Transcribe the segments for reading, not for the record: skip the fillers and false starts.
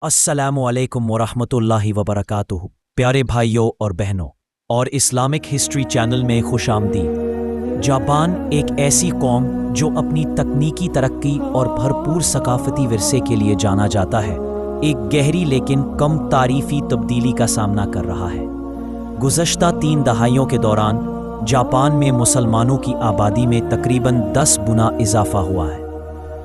अस्सलामु अलैकुम वरहमतुल्लाहि वबरकातुहू। प्यारे भाइयों और बहनों और इस्लामिक हिस्ट्री चैनल में खुशामदीद। जापान एक ऐसी कौम जो अपनी तकनीकी तरक्की और भरपूर सकाफती विरसे के लिए जाना जाता है, एक गहरी लेकिन कम तारीफी तब्दीली का सामना कर रहा है। गुज़श्ता 3 दहाइयों के दौरान जापान में मुसलमानों की आबादी में तकरीबन 10 गुना इजाफा हुआ है,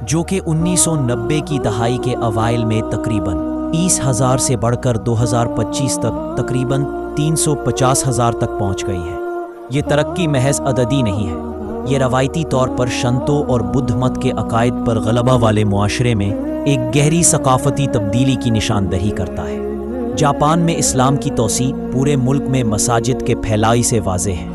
जो कि 1990 की दहाई के अवाइल में तकरीबन 30,000 से बढ़कर 2025 तक तकरीबन 350,000 तक पहुंच गई है। ये तरक्की महज अददी नहीं है, ये रवायती तौर पर शंतों और बुद्ध मत के अकायद पर गलबा वाले मुआशरे में एक गहरी सकाफती तब्दीली की निशानदही करता है। जापान में इस्लाम की तौसी पूरे मुल्क में मसाजिद के फैलाई से वाज़ेह है।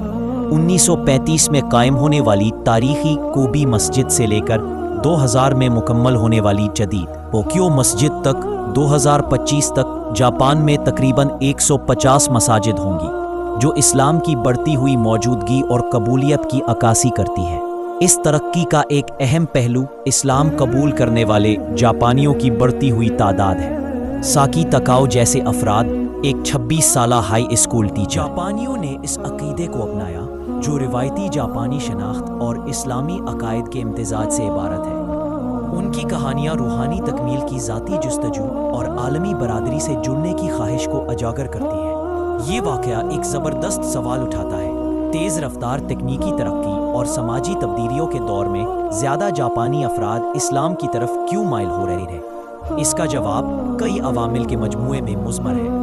1935 में कायम होने वाली तारीखी कोबी मस्जिद से लेकर 2000 में मुकम्मल होने वाली जदीद पोक्यो मस्जिद तक 2025 तक जापान में तकरीबन 150 मसाजिद होंगी, जो इस्लाम की बढ़ती हुई मौजूदगी और कबूलियत की अक्कासी करती है। इस तरक्की का एक अहम पहलू इस्लाम कबूल करने वाले जापानियों की बढ़ती हुई तादाद है। साकी तकाओ जैसे अफराद, एक 26 साला हाई स्कूल टीचर, जापानियों ने इस अकीदे को अपनाया जो रिवायती जापानी शनाख्त और इस्लामी अकायद के इम्तिजाज से इबारत है। उनकी कहानियाँ रूहानी तकमील की ज़ाती जुस्तजू और आलमी बरादरी से जुड़ने की ख्वाहिश को उजागर करती है। ये वाक़या एक ज़बरदस्त सवाल उठाता है, तेज़ रफ्तार तकनीकी तरक्की और समाजी तब्दीलियों के दौर में ज़्यादा जापानी अफराद इस्लाम की तरफ क्यों माइल हो रहे हैं? इसका जवाब कई अवामिल के मजमूए में मुज़मर है,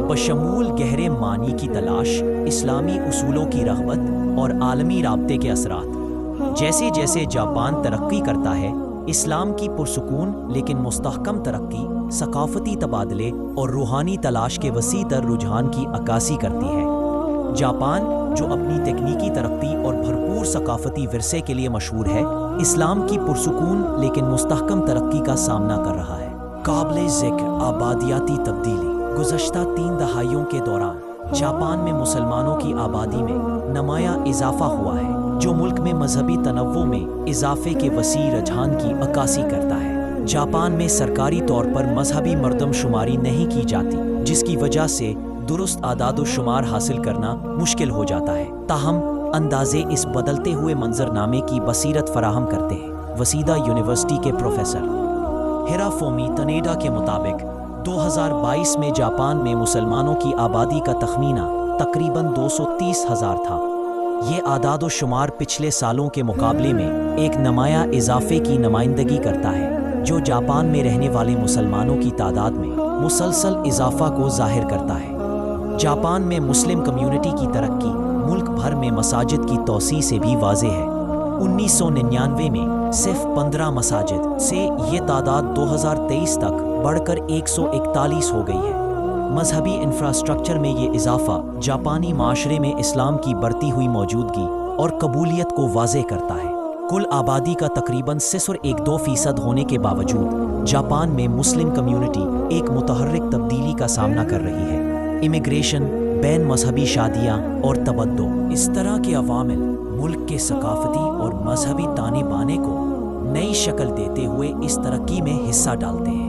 बशमूल गहरे मानी की तलाश, इस्लामी उसूलों की रग़बत और आलमी राब्ते के असरात। जैसे जैसे जापान तरक्की करता है, इस्लाम की पुरसुकून लेकिन मुस्तहकम तरक्की, सकाफती तबादले और रूहानी तलाश के वसी तर रुझान की अक्कासी करती है। जापान, जो अपनी तकनीकी तरक्की और भरपूर सकाफती विरसे के लिए मशहूर है, इस्लाम की पुरसुकून लेकिन मुस्तहकम तरक्की का सामना कर रहा है। काबिल ज़िक्र आबादियाती तब्दीली। गुज़श्ता 3 दहाइयों के दौरान जापान में मुसलमानों की आबादी में नुमायां इजाफा हुआ है, जो मुल्क में मजहबी तनव्वुर में इजाफे के वसी रुझान की अक्कासी करता है। जापान में सरकारी तौर पर मजहबी मर्दमशुमारी नहीं की जाती, जिसकी वजह से दुरुस्त आदाद-ओ-शुमार हासिल करना मुश्किल हो जाता है। ताहम अंदाजे इस बदलते हुए मंजरनामे की बसीरत फराहम करते हैं। वसीदा यूनिवर्सिटी के प्रोफेसर हिराफोमी तनेडा के मुताबिक 2022 में जापान में मुसलमानों की आबादी का तखमीना तकरीबन 230,000 था। ये आदाद-ओ-शुमार पिछले सालों के मुकाबले में एक नुमायां इजाफे की नुमाइंदगी करता है, जो जापान में रहने वाले मुसलमानों की तादाद में मुसलसल इजाफा को जाहिर करता है। जापान में मुस्लिम कम्युनिटी की तरक्की मुल्क भर में मसाजिद की तौसी से भी वाज़ेह है। 1999 में सिर्फ 15 मसाजिद से ये तादाद 2023 तक बढ़कर 141 हो गई है। मजहबी इंफ्रास्ट्रक्चर में ये इजाफा जापानी माशरे में इस्लाम की बढ़ती हुई मौजूदगी और कबूलियत को वाज़ेह करता है। कुल आबादी का तकरीबन 0.12% होने के बावजूद जापान में मुस्लिम कम्युनिटी एक मुतहर्रिक तब्दीली का सामना कर रही है। इमिग्रेशन, बैन मजहबी शादियाँ और तबद्दो, इस तरह के अवामिल मुल्क के सकाफती और मजहबी ताने बाने को नई शक्ल देते हुए इस तरक्की में हिस्सा डालते हैं।